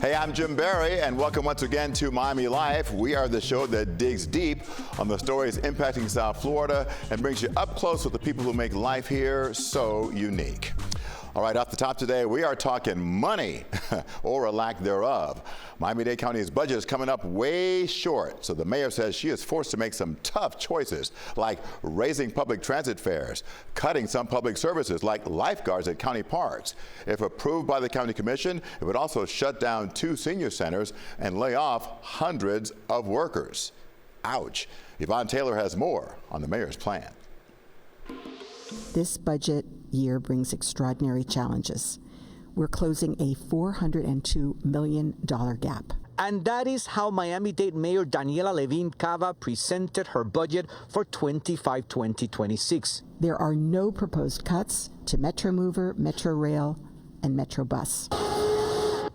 Hey, I'm Jim Barry, and welcome once again to Miami Life. We are the show that digs deep on the stories impacting South Florida and brings you up close with the people who make life here so unique. All right, off the top today, we are talking money, or a lack thereof. Miami-Dade County's budget is coming up way short, so the mayor says she is forced to make some tough choices, like raising public transit fares, cutting some public services like lifeguards at county parks. If approved by the county commission, it would also shut down 2 senior centers and lay off hundreds of workers. Ouch. Yvonne Taylor has more on the mayor's plan. This budget year brings extraordinary challenges. We're closing a $402 million gap. And that is how Miami-Dade Mayor Daniella Levine Cava presented her budget for 2025-2026. There are no proposed cuts to Metro Mover, Metro Rail, and Metro Bus.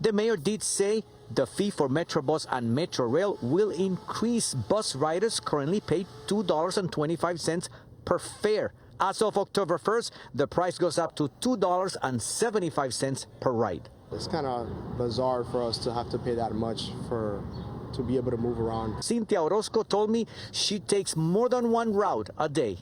The mayor did say the fee for Metro Bus and Metro Rail will increase. Bus riders currently pay $2.25 per fare. As of October 1st, the price goes up to $2.75 per ride. It's kind of bizarre for us to have to pay that much to be able to move around. Cynthia Orozco told me she takes more than one route a day.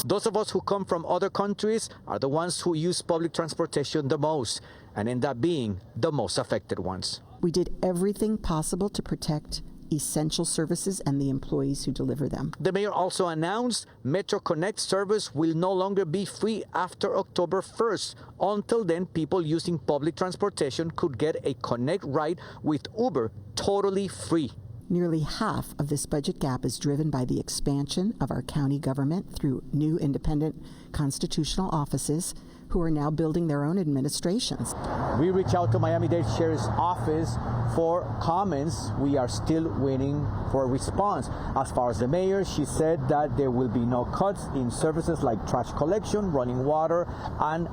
Those of us who come from other countries are the ones who use public transportation the most and end up being the most affected ones. We did everything possible to protect essential services and the employees who deliver them. The mayor also announced Metro Connect service will no longer be free after October 1st. Until then, people using public transportation could get a Connect ride with Uber totally free. Nearly half of this budget gap is driven by the expansion of our county government through new independent constitutional offices who are now building their own administrations. We reach out to Miami-Dade Sheriff's Office for comments. We are still waiting for a response. As far as the mayor, she said that there will be no cuts in services like trash collection, running water, and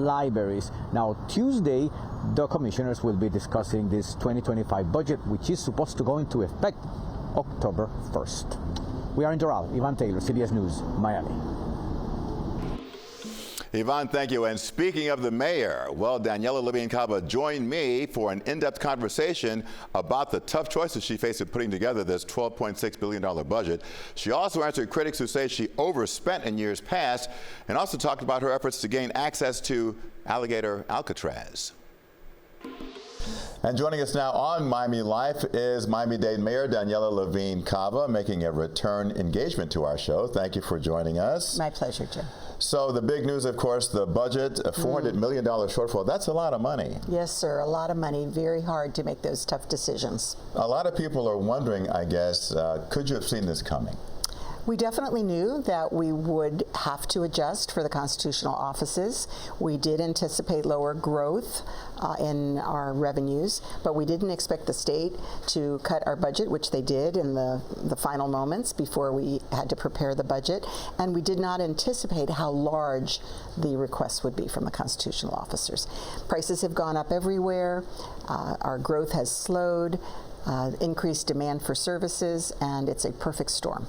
libraries. Now, Tuesday, the commissioners will be discussing this 2025 budget, which is supposed to go into effect October 1st. We are in Doral. Yvonne Taylor, CBS News, Miami. Yvonne, thank you. And speaking of the mayor, well, Daniella Levine Cava joined me for an in-depth conversation about the tough choices she faced in putting together this $12.6 billion budget. She also answered critics who say she overspent in years past and also talked about her efforts to gain access to alligator Alcatraz. And joining us now on Miami Life is Miami-Dade Mayor Daniella Levine Cava, making a return engagement to our show. Thank you for joining us. My pleasure, Jim. So the big news, of course, the budget, a $400 million shortfall. That's a lot of money. Yes, sir, a lot of money. Very hard to make those tough decisions. A lot of people are wondering, I guess, could you have seen this coming? We definitely knew that we would have to adjust for the constitutional offices. We did anticipate lower growth in our revenues, but we didn't expect the state to cut our budget, which they did in the final moments before we had to prepare the budget. And we did not anticipate how large the request would be from the constitutional officers. Prices have gone up everywhere. Our growth has slowed. Increased demand for services, and it's a perfect storm.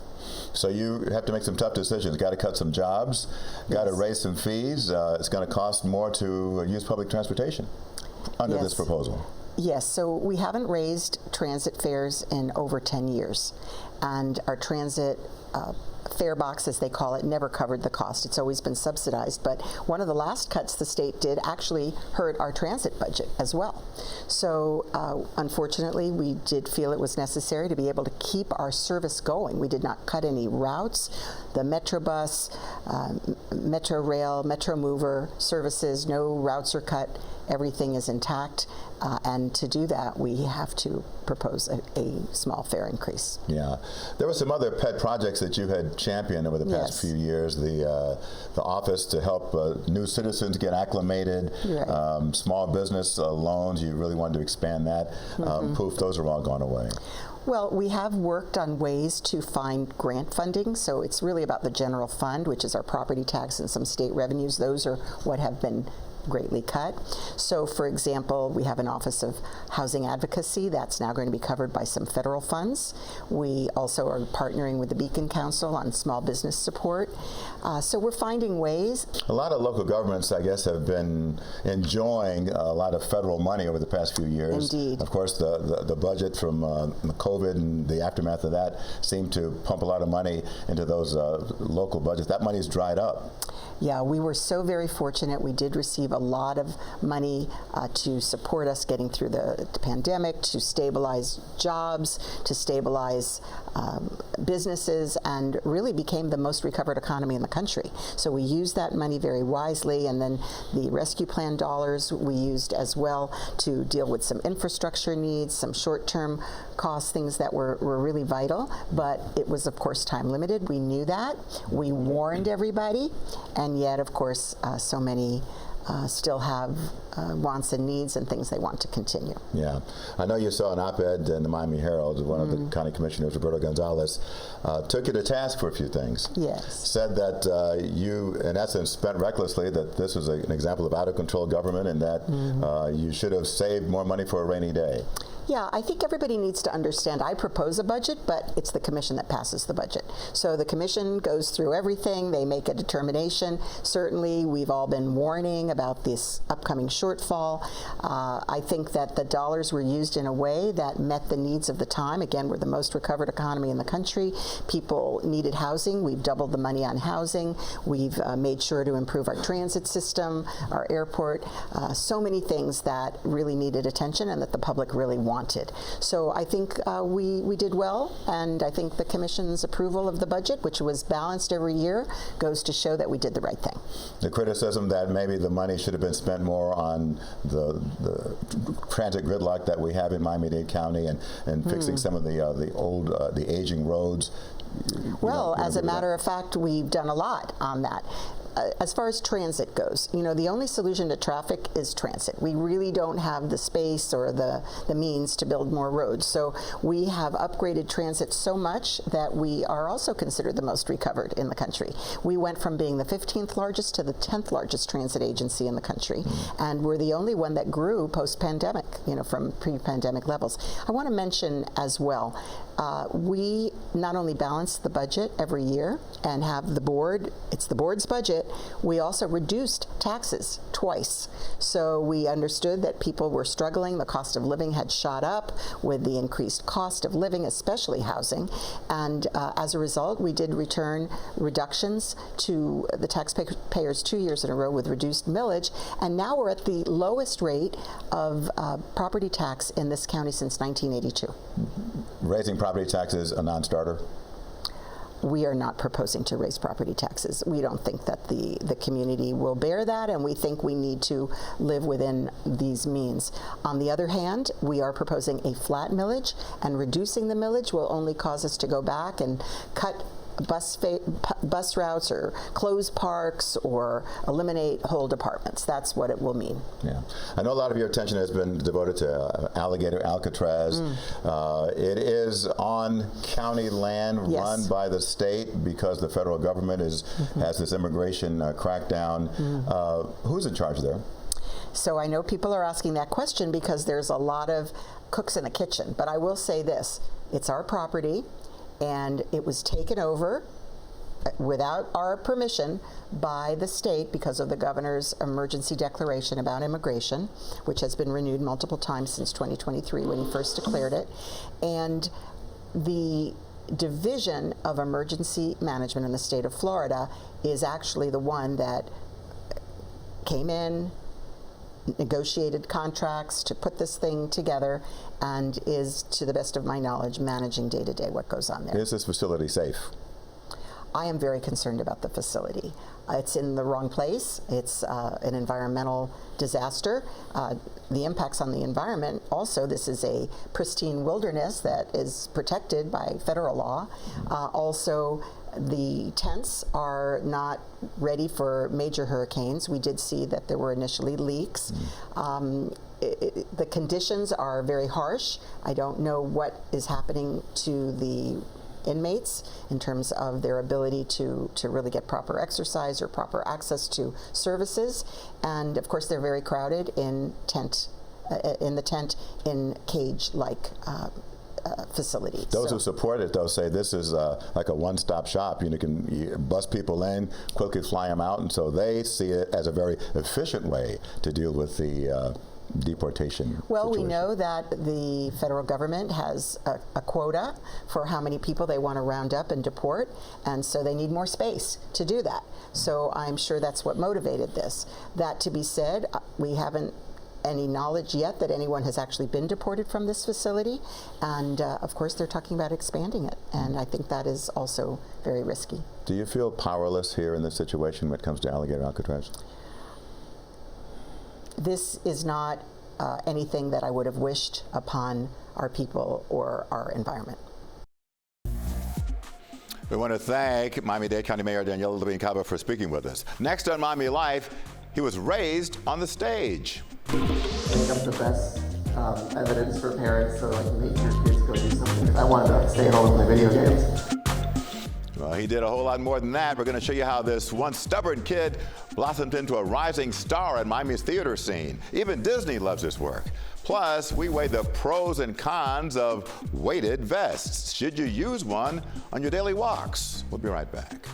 So you have to make some tough decisions. Got to cut some jobs, got to raise some fees. It's going to cost more to use public transportation under this proposal. Yes, so we haven't raised transit fares in over 10 years, and our transit fare box, as they call it, never covered the cost. It's always been subsidized, but one of the last cuts the state did actually hurt our transit budget as well. So unfortunately, we did feel it was necessary to be able to keep our service going. We did not cut any routes. The Metro Bus, Metro Rail, Metro Mover services, no routes are cut. Everything is intact, and to do that, we have to propose a small fare increase. Yeah, there were some other pet projects that you had championed over the past few years. The office to help new citizens get acclimated, small business loans. You really wanted to expand that. Poof, those are all gone away. Well, we have worked on ways to find grant funding, so it's really about the general fund, which is our property tax and some state revenues. Those are what have been greatly cut. So, for example, we have an Office of Housing Advocacy that's now going to be covered by some federal funds. We also are partnering with the Beacon Council on small business support. So we're finding ways. A lot of local governments, I guess, have been enjoying a lot of federal money over the past few years. Indeed. Of course, the budget from COVID and the aftermath of that seemed to pump a lot of money into those local budgets. That money's dried up. Yeah, we were so very fortunate. We did receive a lot of money to support us getting through the pandemic, to stabilize jobs, to stabilize businesses, and really became the most recovered economy in the country. So we used that money very wisely, and then the rescue plan dollars we used as well to deal with some infrastructure needs, some short-term costs, things that were really vital, but it was of course time limited. We knew that. We warned everybody, and yet of course so many still have wants and needs and things they want to continue. Yeah. I know you saw an op-ed in the Miami Herald. One of the county commissioners, Roberto Gonzalez, took you to task for a few things. Yes. Said that you, in essence, spent recklessly, that this was an example of out-of-control government, and that you should have saved more money for a rainy day. Yeah, I think everybody needs to understand I propose a budget, but it's the commission that passes the budget. So the commission goes through everything. They make a determination. Certainly, we've all been warning about this upcoming shortfall. I think that the dollars were used in a way that met the needs of the time. Again, we're the most recovered economy in the country. People needed housing. We've doubled the money on housing. We've made sure to improve our transit system, our airport, so many things that really needed attention and that the public really wanted. So I think we did well, and I think the Commission's approval of the budget, which was balanced every year, goes to show that we did the right thing. The criticism that maybe the money should have been spent more on the transit gridlock that we have in Miami-Dade County and fixing some of the old, the aging roads. Well, as a matter of fact, we've done a lot on that. As far as transit goes, you know, the only solution to traffic is transit. We really don't have the space or the means to build more roads. So we have upgraded transit so much that we are also considered the most recovered in the country. We went from being the 15th largest to the 10th largest transit agency in the country. And we're the only one that grew post-pandemic, you know, from pre-pandemic levels. I want to mention as well, we not only balance the budget every year and have the board, it's the board's budget, we also reduced taxes twice. So we understood that people were struggling. The cost of living had shot up with the increased cost of living, especially housing. And as a result, we did return reductions to the taxpayers 2 years in a row with reduced millage. And now we're at the lowest rate of property tax in this county since 1982. Raising property taxes a non-starter? We are not proposing to raise property taxes. We don't think that the community will bear that, and we think we need to live within these means. On the other hand, we are proposing a flat millage, and reducing the millage will only cause us to go back and cut bus routes or close parks or eliminate whole departments. That's what it will mean. Yeah, I know a lot of your attention has been devoted to Alligator Alcatraz. It is on county land run by the state because the federal government has this immigration crackdown. Who's in charge there? So I know people are asking that question because there's a lot of cooks in the kitchen, but I will say this, it's our property, and it was taken over without our permission by the state because of the governor's emergency declaration about immigration, which has been renewed multiple times since 2023 when he first declared it. And the Division of Emergency Management in the state of Florida is actually the one that came in, negotiated contracts to put this thing together, and is, to the best of my knowledge, managing day to day what goes on there. Is this facility safe? I am very concerned about the facility. It's in the wrong place. It's an environmental disaster. The impacts on the environment, also, this is a pristine wilderness that is protected by federal law. Also, the tents are not ready for major hurricanes. We did see that there were initially leaks. The conditions are very harsh. I don't know what is happening to the inmates in terms of their ability to really get proper exercise or proper access to services. And of course, they're very crowded in the tent in cage-like facility. Those who support it, though, say this is like a one-stop shop. You can bust people in, quickly fly them out, and so they see it as a very efficient way to deal with the deportation Well, situation. we know that the federal government has a quota for how many people they want to round up and deport, and so they need more space to do that. So I'm sure that's what motivated this. That to be said, we haven't any knowledge yet that anyone has actually been deported from this facility, and of course they're talking about expanding it, and I think that is also very risky. Do you feel powerless here in this situation when it comes to Alligator Alcatraz? This is not anything that I would have wished upon our people or our environment. We want to thank Miami-Dade County Mayor Daniella Levine Cava for speaking with us. Next on Miami Life, he was raised on the stage. I think I'm the best evidence for parents to make your kids go do something. I wanted to stay home and play video games. Well, he did a whole lot more than that. We're going to show you how this once stubborn kid blossomed into a rising star in Miami's theater scene. Even Disney loves his work. Plus, we weigh the pros and cons of weighted vests. Should you use one on your daily walks? We'll be right back.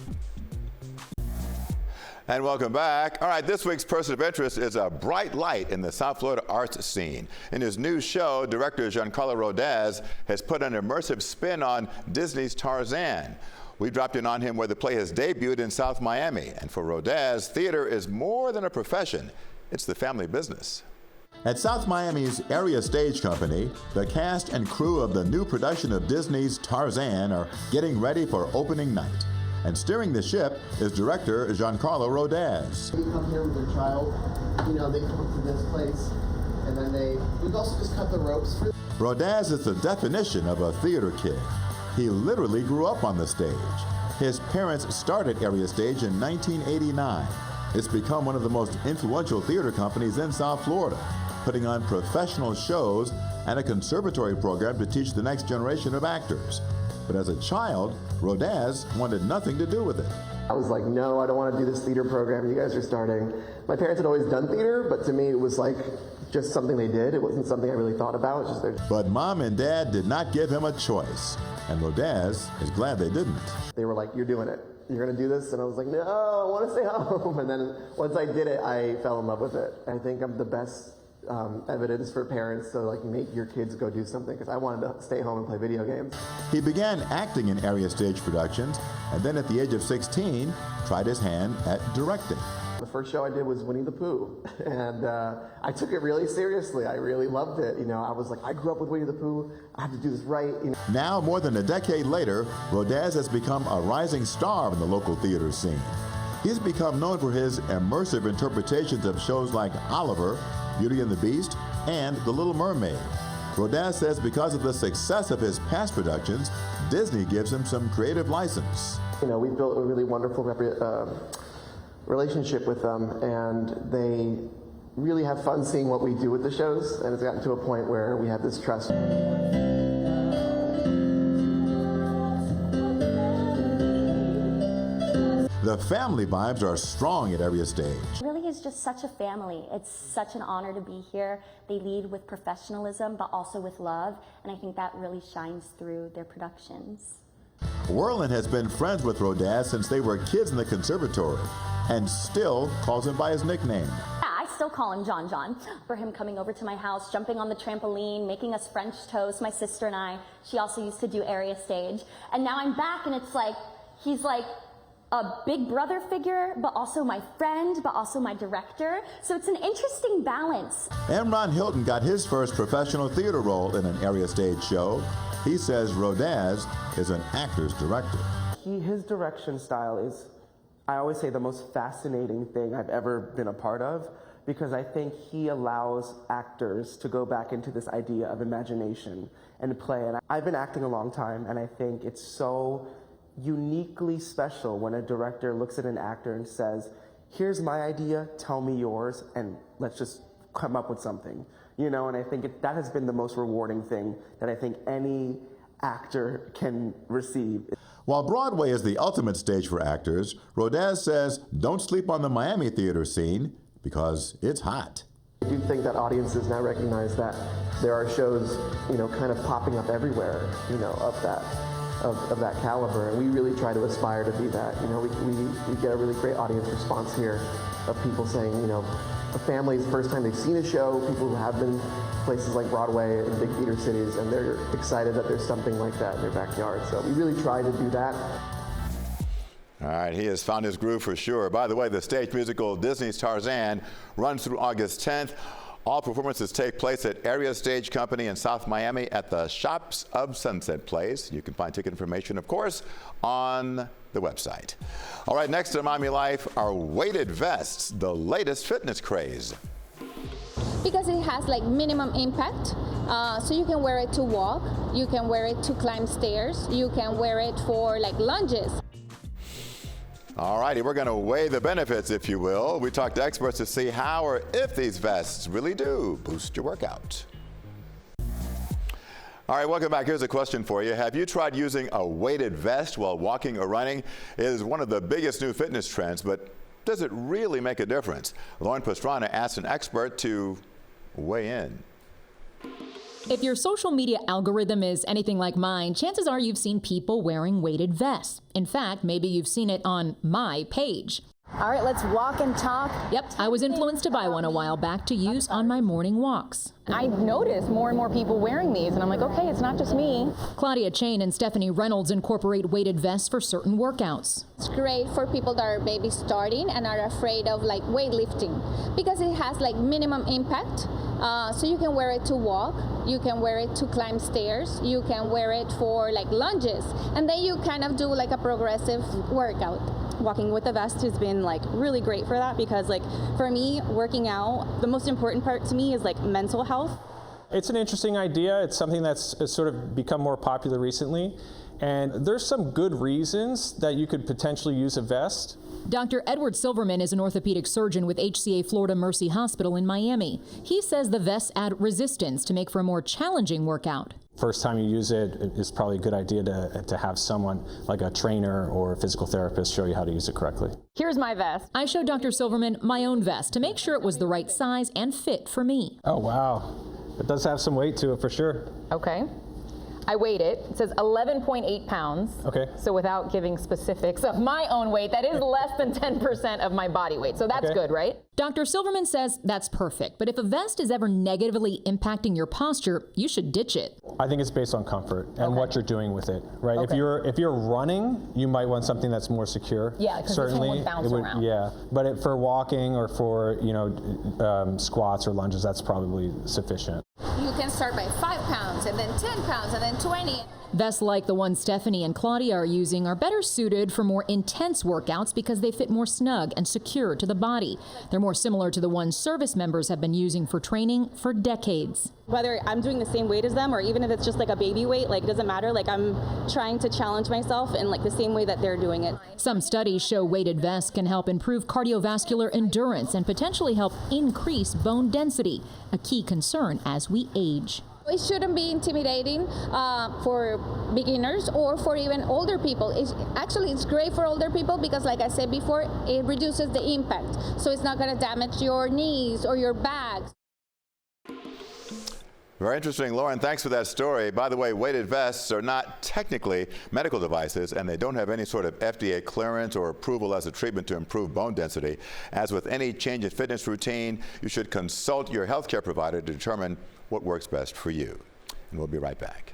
And welcome back. All right, this week's person of interest is a bright light in the South Florida arts scene. In his new show, director Giancarlo Rodez has put an immersive spin on Disney's Tarzan. We dropped in on him where the play has debuted in South Miami. And for Rodez, theater is more than a profession. It's the family business. At South Miami's Area Stage Company, the cast and crew of the new production of Disney's Tarzan are getting ready for opening night. And steering the ship is director Giancarlo Rodez. We come here with a child, they come to this place, and then we also just cut the ropes for. Rodez is the definition of a theater kid. He literally grew up on the stage. His parents started Area Stage in 1989. It's become one of the most influential theater companies in South Florida, putting on professional shows and a conservatory program to teach the next generation of actors. But as a child, Rodez wanted nothing to do with it. I was like, no, I don't want to do this theater program you guys are starting. My parents had always done theater, but to me it was like just something they did. It wasn't something I really thought about. It's just But Mom and Dad did not give him a choice, and Rodez is glad they didn't. They were like, you're doing it. You're going to do this? And I was like, no, I want to stay home. And then once I did it, I fell in love with it. I think I'm the best evidence for parents to make your kids go do something, because I wanted to stay home and play video games. He began acting in Area Stage productions, and then at the age of 16, tried his hand at directing. The first show I did was Winnie the Pooh, and I took it really seriously. I really loved it. I was like, I grew up with Winnie the Pooh. I have to do this right. Now, more than a decade later, Rodez has become a rising star in the local theater scene. He's become known for his immersive interpretations of shows like Oliver, Beauty and the Beast, and The Little Mermaid. Rodez says because of the success of his past productions, Disney gives him some creative license. We've built a really wonderful relationship with them, and they really have fun seeing what we do with the shows, and it's gotten to a point where we have this trust. The family vibes are strong at Area Stage. It really is just such a family. It's such an honor to be here. They lead with professionalism, but also with love, and I think that really shines through their productions. Werlin has been friends with Rodez since they were kids in the conservatory, and still calls him by his nickname. I still call him John John for him coming over to my house, jumping on the trampoline, making us French toast, my sister and I. She also used to do Area Stage. And now I'm back, and it's like, he's like a big brother figure, but also my friend, but also my director. So it's an interesting balance. Emron Hilton got his first professional theater role in an Area Stage show. He says Rodez is an actor's director. His direction style is, I always say, the most fascinating thing I've ever been a part of, because I think he allows actors to go back into this idea of imagination and play. And I've been acting a long time, and I think it's so uniquely special when a director looks at an actor and says, here's my idea, tell me yours, and let's just come up with something. And I think that has been the most rewarding thing that I think any actor can receive. While Broadway is the ultimate stage for actors, Rodez says don't sleep on the Miami theater scene because it's hot. I do think that audiences now recognize that there are shows, kind of popping up everywhere, of that caliber, and we really try to aspire to be that. We get a really great audience response here of people saying, a family's first time they've seen a show, people who have been places like Broadway and big theater cities, and they're excited that there's something like that in their backyard. So we really try to do that. All right, he has found his groove for sure. By the way, the stage musical Disney's Tarzan runs through August 10th. All performances take place at Area Stage Company in South Miami at the Shops of Sunset Place. You can find ticket information, of course, on the website. All right, next to Miami Life are weighted vests, the latest fitness craze. Because it has like minimum impact, so you can wear it to walk, you can wear it to climb stairs, you can wear it for like lunges. All righty, we're going to weigh the benefits, if you will. We talked to experts to see how or if these vests really do boost your workout. All right, welcome back. Here's a question for you. Have you tried using a weighted vest while walking or running? It is one of the biggest new fitness trends, but does it really make a difference? Lauren Pastrana asked an expert to weigh in. If your social media algorithm is anything like mine, chances are you've seen people wearing weighted vests. In fact, maybe you've seen it on my page. All right, let's walk and talk. Yep, I was influenced to buy one a while back to use on my morning walks. I noticed more and more people wearing these, and I'm like, okay, it's not just me. Claudia Chain and Stephanie Reynolds incorporate weighted vests for certain workouts. It's great for people that are maybe starting and are afraid of like weightlifting because it has like minimum impact. So you can wear it to walk, you can wear it to climb stairs, you can wear it for like lunges, and then you kind of do like a progressive workout. Walking with a vest has been like really great for that because like for me, working out, the most important part to me is like mental health. It's an interesting idea. It's something that's sort of become more popular recently. And there's some good reasons that you could potentially use a vest. Dr. Edward Silverman is an orthopedic surgeon with HCA Florida Mercy Hospital in Miami. He says the vests add resistance to make for a more challenging workout. First time you use it, it's probably a good idea to have someone like a trainer or a physical therapist show you how to use it correctly. Here's my vest. I showed Dr. Silverman my own vest to make sure it was the right size and fit for me. Oh, wow. It does have some weight to it for sure. Okay. I weighed it. It says 11.8 pounds. Okay. So without giving specifics of my own weight, that is less than 10% of my body weight. So that's good, right? Dr. Silverman says that's perfect, but if a vest is ever negatively impacting your posture, you should ditch it. I think it's based on comfort and what you're doing with it, right? Okay. If you're running, you might want something that's more secure. Yeah, because this one would bounce around. Yeah, but for walking or for squats or lunges, that's probably sufficient. You can start by 5 pounds and then 10 pounds and then 20. Vests like the one Stephanie and Claudia are using are better suited for more intense workouts because they fit more snug and secure to the body. They're more similar to the ones service members have been using for training for decades. Whether I'm doing the same weight as them or even if it's just like a baby weight, like it doesn't matter. Like I'm trying to challenge myself in like the same way that they're doing it. Some studies show weighted vests can help improve cardiovascular endurance and potentially help increase bone density, a key concern as we age. It shouldn't be intimidating for beginners or for even older people. It's great for older people because, like I said before, it reduces the impact. So it's not going to damage your knees or your back. Very interesting, Lauren. Thanks for that story. By the way, weighted vests are not technically medical devices, and they don't have any sort of FDA clearance or approval as a treatment to improve bone density. As with any change in fitness routine, you should consult your healthcare provider to determine what works best for you. And we'll be right back.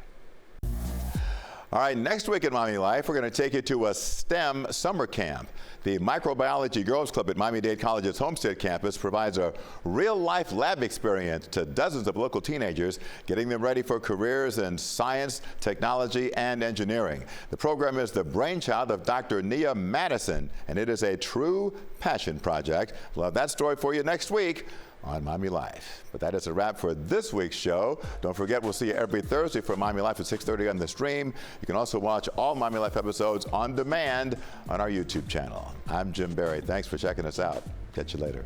All right, next week in Miami Life, we're going to take you to a STEM summer camp. The Microbiology Girls Club at Miami-Dade College's Homestead campus provides a real-life lab experience to dozens of local teenagers, getting them ready for careers in science, technology, and engineering. The program is the brainchild of Dr. Nia Madison, and it is a true passion project. We'll have that story for you next week on Miami Life. But that is a wrap for this week's show. Don't forget, we'll see you every Thursday for Miami Life at 6:30 on the stream. You can also watch all Miami Life episodes on demand on our YouTube channel. I'm Jim Barry. Thanks for checking us out. Catch you later.